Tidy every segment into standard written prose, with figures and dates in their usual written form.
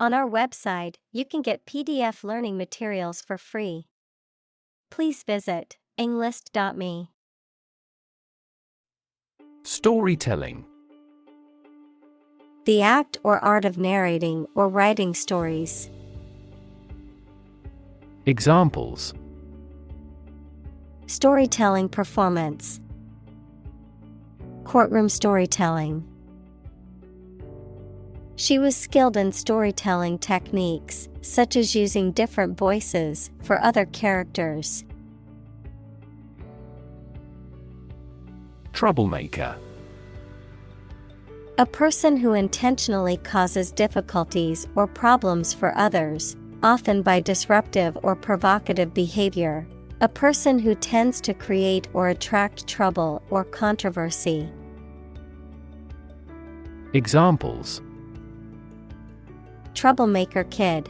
On our website, you can get PDF learning materials for free. Please visit englist.me. Storytelling. The act or art of narrating or writing stories. Examples: Storytelling performance. Courtroom storytelling. She was skilled in storytelling techniques, such as using different voices for other characters. Troublemaker. A person who intentionally causes difficulties or problems for others, often by disruptive or provocative behavior. A person who tends to create or attract trouble or controversy. Examples: Troublemaker kid.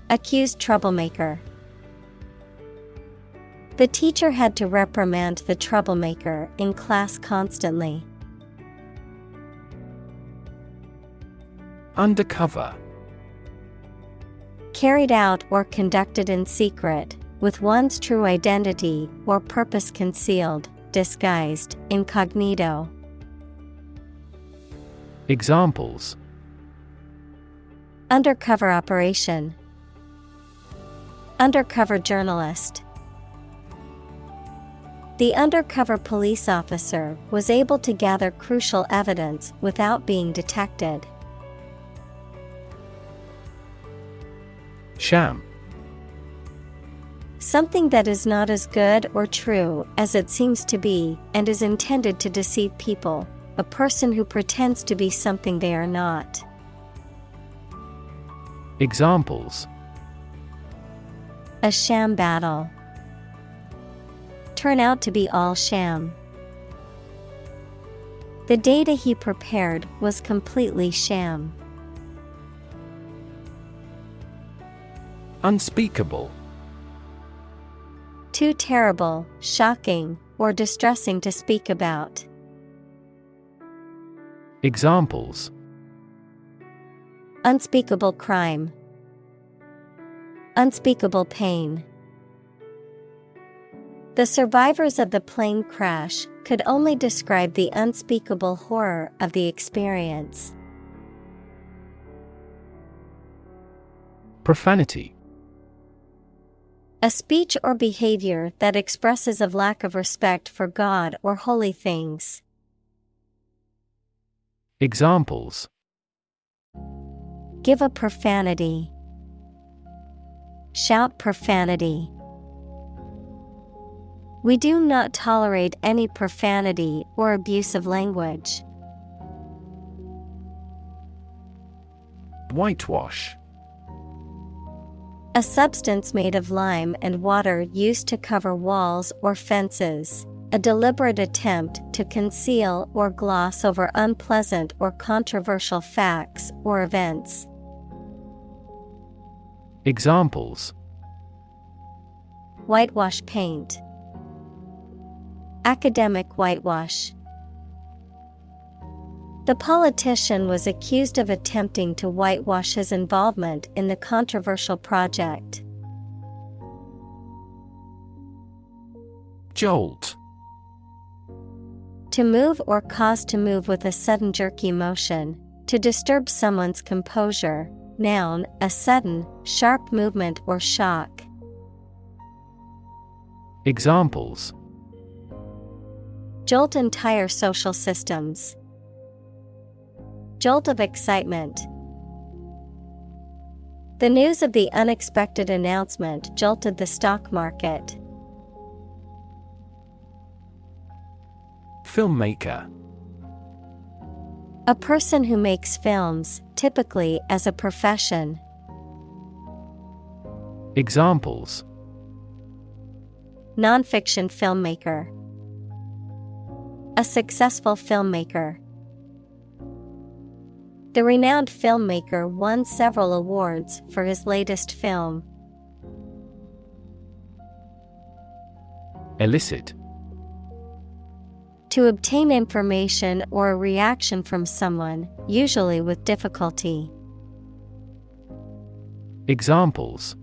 Accused troublemaker. The teacher had to reprimand the troublemaker in class constantly. Undercover. Carried out or conducted in secret, with one's true identity or purpose concealed, disguised, incognito. Examples: Undercover operation. Undercover journalist. The undercover police officer was able to gather crucial evidence without being detected. Sham. Something that is not as good or true as it seems to be and is intended to deceive people. A person who pretends to be something they are not. Examples: A sham battle. Turn out to be all sham. The data he prepared was completely sham. Unspeakable. Too terrible, shocking, or distressing to speak about. Examples: Unspeakable crime. Unspeakable pain. The survivors of the plane crash could only describe the unspeakable horror of the experience. Profanity. A speech or behavior that expresses a lack of respect for God or holy things. Examples: Give a profanity. Shout profanity. We do not tolerate any profanity or abusive language. Whitewash. A substance made of lime and water used to cover walls or fences. A deliberate attempt to conceal or gloss over unpleasant or controversial facts or events. Examples: Whitewash paint. Academic whitewash. The politician was accused of attempting to whitewash his involvement in the controversial project. Jolt. To move or cause to move with a sudden jerky motion, to disturb someone's composure. Noun, a sudden, sharp movement or shock. Examples: Jolt entire social systems. Jolt of excitement. The news of the unexpected announcement jolted the stock market. Filmmaker. A person who makes films, typically as a profession. Examples: Nonfiction filmmaker. A successful filmmaker. The renowned filmmaker won several awards for his latest film. Elicit. To obtain information or a reaction from someone, usually with difficulty. Examples: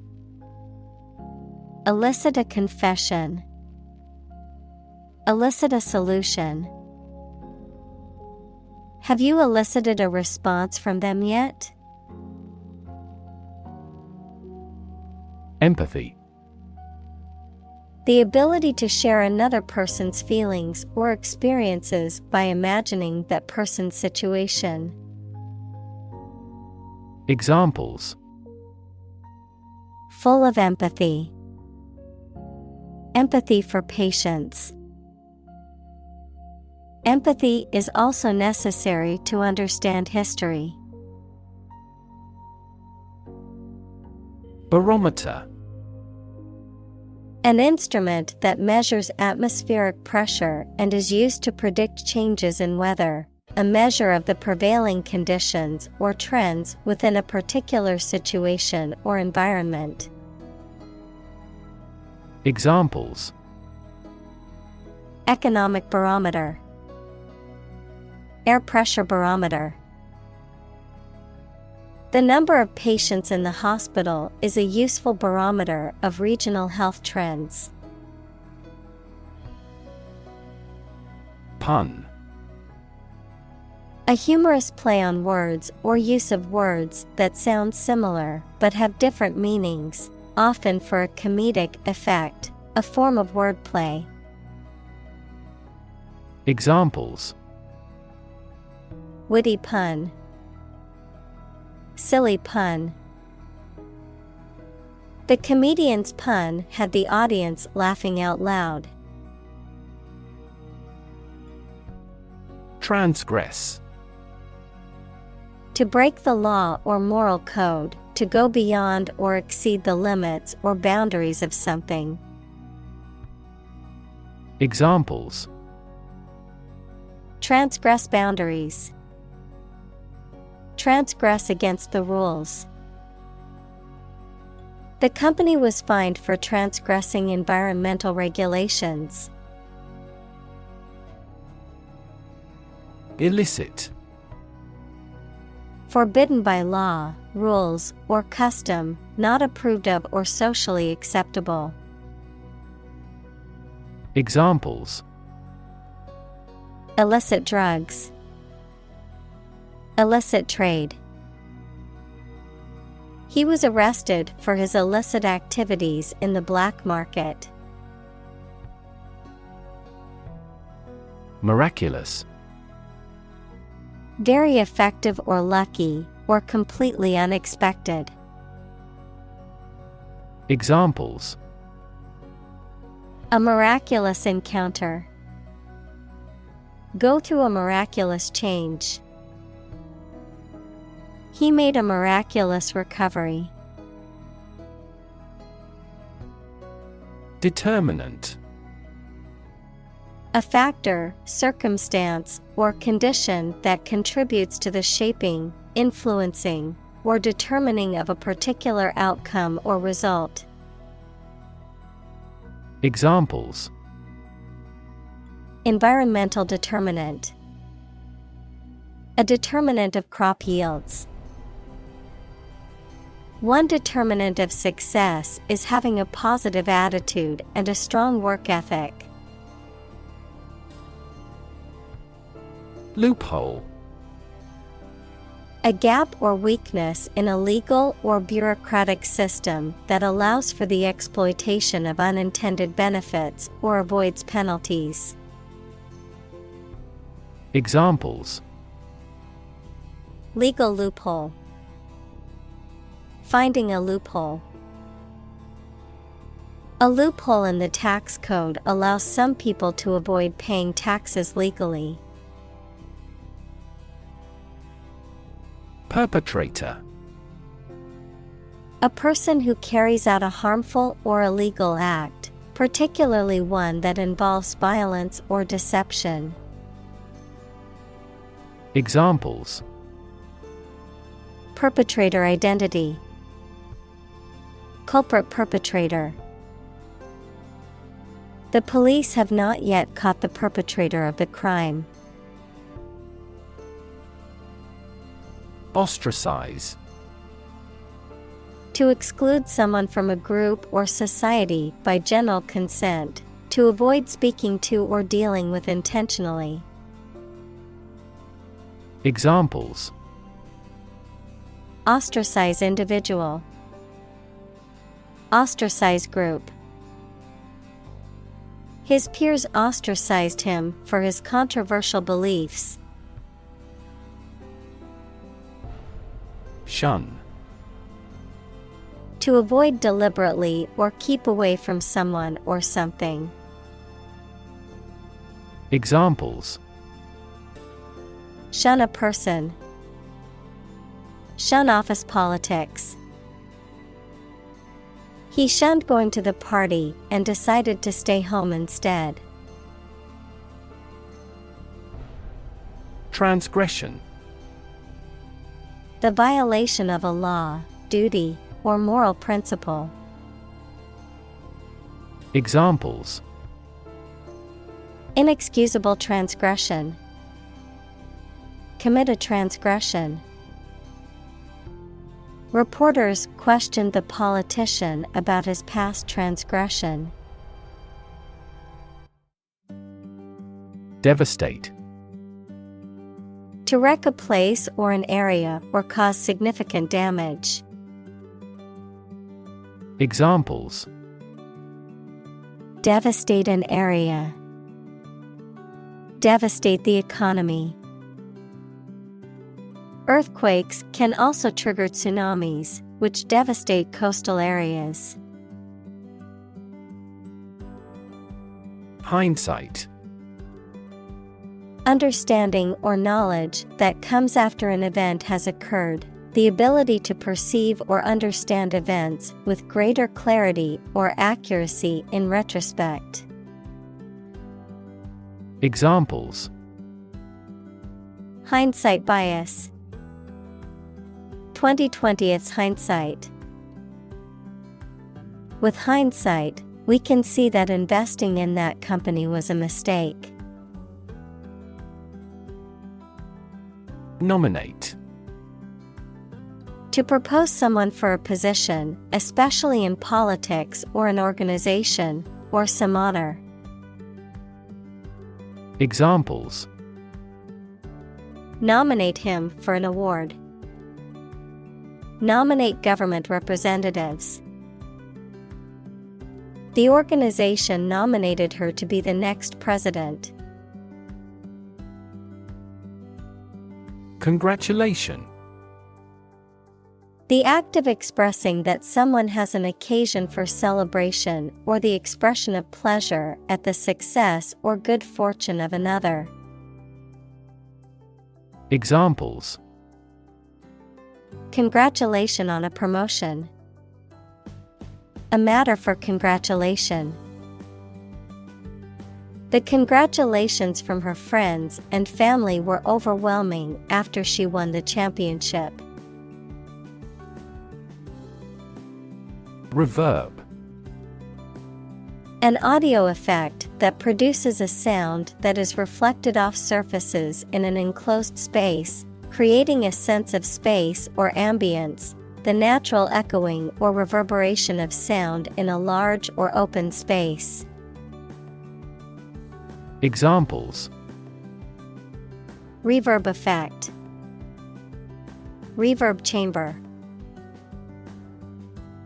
elicit a confession, elicit a solution. Have you elicited a response from them yet? Empathy. The ability to share another person's feelings or experiences by imagining that person's situation. Examples: full of empathy, empathy for patients. Empathy is also necessary to understand history. Barometer. An instrument that measures atmospheric pressure and is used to predict changes in weather, a measure of the prevailing conditions or trends within a particular situation or environment. Examples: economic barometer, air pressure barometer. The number of patients in the hospital is a useful barometer of regional health trends. Pun. A humorous play on words or use of words that sound similar but have different meanings, often for a comedic effect, a form of wordplay. Examples: witty pun, silly pun. The comedian's pun had the audience laughing out loud. Transgress. To break the law or moral code, to go beyond or exceed the limits or boundaries of something. Examples: transgress boundaries, transgress against the rules. The company was fined for transgressing environmental regulations. Illicit. Forbidden by law, rules, or custom, not approved of or socially acceptable. Examples: illicit drugs, illicit trade. He was arrested for his illicit activities in the black market. Miraculous. Very effective or lucky, or completely unexpected. Examples: a miraculous encounter. Go through a miraculous change. He made a miraculous recovery. Determinant. A factor, circumstance, or condition that contributes to the shaping, influencing, or determining of a particular outcome or result. Examples: environmental determinant. A determinant of crop yields. One determinant of success is having a positive attitude and a strong work ethic. Loophole. A gap or weakness in a legal or bureaucratic system that allows for the exploitation of unintended benefits or avoids penalties. Examples: legal loophole. Finding a loophole. A loophole in the tax code allows some people to avoid paying taxes legally. Perpetrator. A person who carries out a harmful or illegal act, particularly one that involves violence or deception. Examples: perpetrator identity. Culprit perpetrator. The police have not yet caught the perpetrator of the crime. Ostracize. To exclude someone from a group or society by general consent, to avoid speaking to or dealing with intentionally. Examples: Ostracize individual. Ostracize group. His peers ostracized him for his controversial beliefs. Shun. To avoid deliberately or keep away from someone or something. Examples: Shun a person. Shun office politics. He shunned going to the party and decided to stay home instead. Transgression. The violation of a law, duty, or moral principle. Examples: Inexcusable transgression. Commit a transgression. Reporters questioned the politician about his past transgression. Devastate. To wreck a place or an area or cause significant damage. Examples: Devastate an area. Devastate the economy. Earthquakes can also trigger tsunamis, which devastate coastal areas. Hindsight. Understanding or knowledge that comes after an event has occurred, the ability to perceive or understand events with greater clarity or accuracy in retrospect. Examples: Hindsight bias. 20/20's hindsight. With hindsight, we can see that investing in that company was a mistake. Nominate. To propose someone for a position, especially in politics or an organization, or some honor. Examples: Nominate him for an award. Nominate government representatives. The organization nominated her to be the next president. Congratulation. The act of expressing that someone has an occasion for celebration or the expression of pleasure at the success or good fortune of another. Examples: Congratulation on a promotion. A matter for congratulation. The congratulations from her friends and family were overwhelming after she won the championship. Reverb. An audio effect that produces a sound that is reflected off surfaces in an enclosed space, creating a sense of space or ambience, the natural echoing or reverberation of sound in a large or open space. Examples: Reverb effect. Reverb chamber.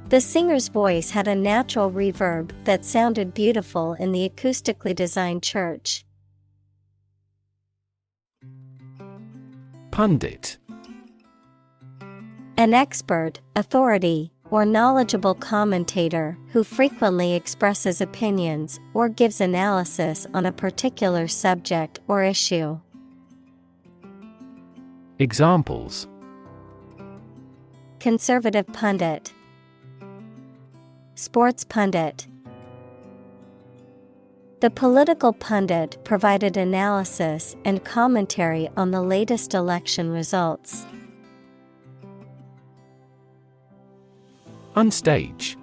The singer's voice had a natural reverb that sounded beautiful in the acoustically designed church. Pundit. An expert, authority, or knowledgeable commentator who frequently expresses opinions or gives analysis on a particular subject or issue. Examples: Conservative pundit. Sports pundit. The political pundit provided analysis and commentary on the latest election results. Unstage.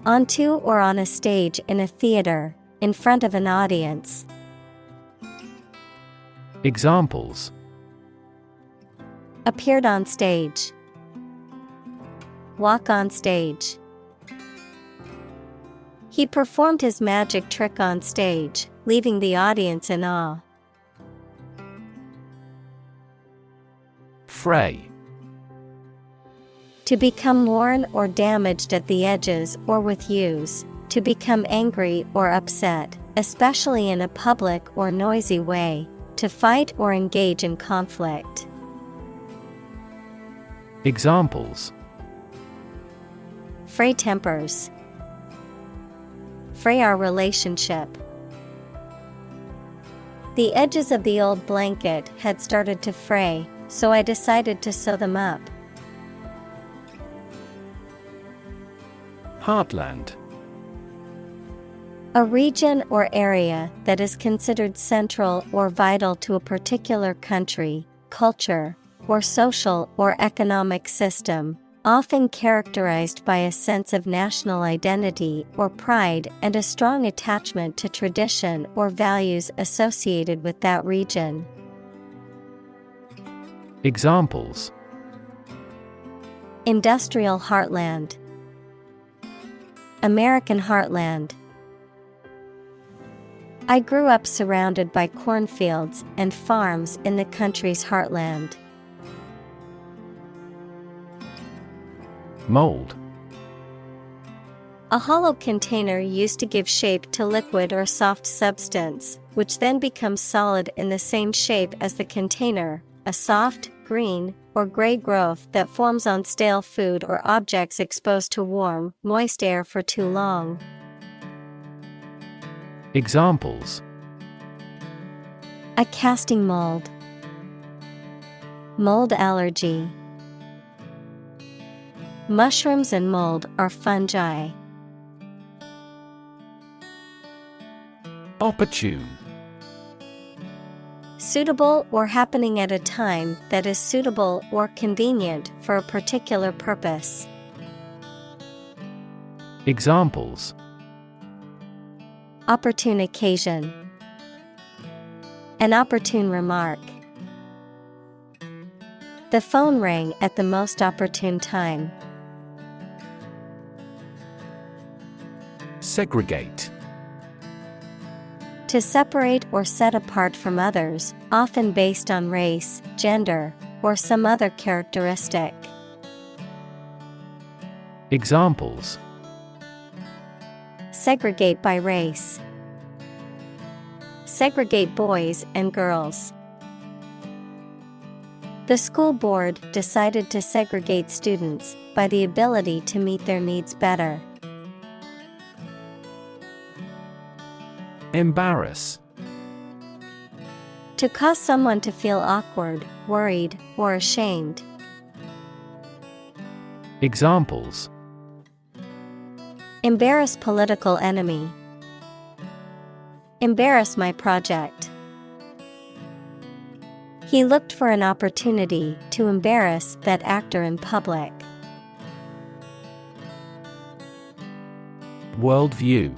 Onto or on a stage in a theater, in front of an audience. Examples: Appeared on stage. walk on stage. He performed his magic trick on stage, leaving the audience in awe. Fray. To become worn or damaged at the edges or with hues, to become angry or upset, especially in a public or noisy way, to fight or engage in conflict. Examples: Fray tempers. Fray our relationship. The edges of the old blanket had started to fray, so I decided to sew them up. Heartland. A region or area that is considered central or vital to a particular country, culture, or social or economic system, often characterized by a sense of national identity or pride and a strong attachment to tradition or values associated with that region. Examples: Industrial heartland. American heartland. I grew up surrounded by cornfields and farms in the country's heartland. Mold. A hollow container used to give shape to liquid or soft substance, which then becomes solid in the same shape as the container, a soft, green, or gray growth that forms on stale food or objects exposed to warm, moist air for too long. Examples: A casting mold. Mold allergy. Mushrooms and mold are fungi. Opportune. Suitable or happening at a time that is suitable or convenient for a particular purpose. Examples: Opportune occasion. An opportune remark. The phone rang at the most opportune time. Segregate. To separate or set apart from others, often based on race, gender, or some other characteristic. Examples: Segregate by race. Segregate boys and girls. The school board decided to segregate students by the ability to meet their needs better. Embarrass. To cause someone to feel awkward, worried, or ashamed. Examples: Embarrass political enemy. Embarrass my project. He looked for an opportunity to embarrass that actor in public. Worldview.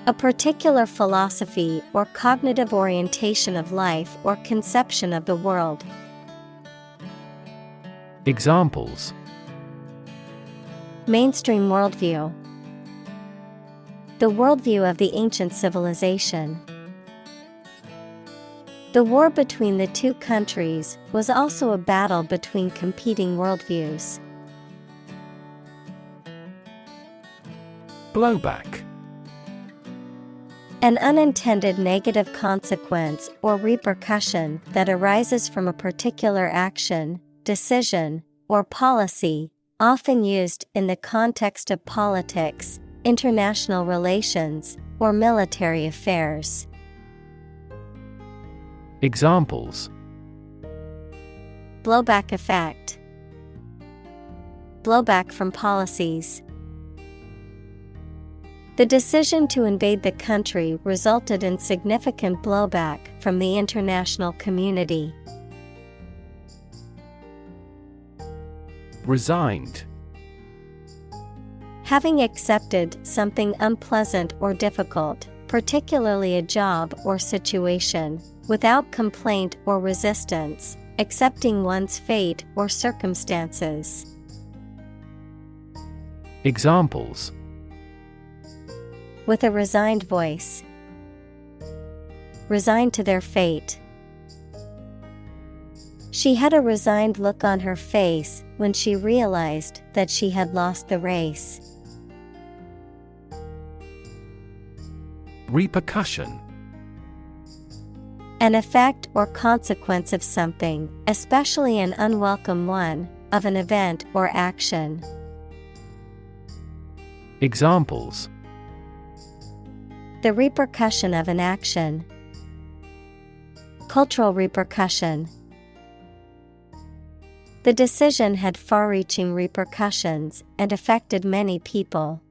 A particular philosophy or cognitive orientation of life or conception of the world. Examples: Mainstream worldview. The worldview of the ancient civilization. The war between the two countries was also a battle between competing worldviews. Blowback. An unintended negative consequence or repercussion that arises from a particular action, decision, or policy, often used in the context of politics, international relations, or military affairs. Examples: Blowback effect. Blowback from policies. The decision to invade the country resulted in significant blowback from the international community. Resigned. Having accepted something unpleasant or difficult, particularly a job or situation, without complaint or resistance, accepting one's fate or circumstances. Examples: with a resigned voice, resigned to their fate. She had a resigned look on her face when she realized that she had lost the race. Repercussion: an effect or consequence of something, especially an unwelcome one, of an event or action. Examples: the repercussion of an action. Cultural repercussion. The decision had far-reaching repercussions and affected many people.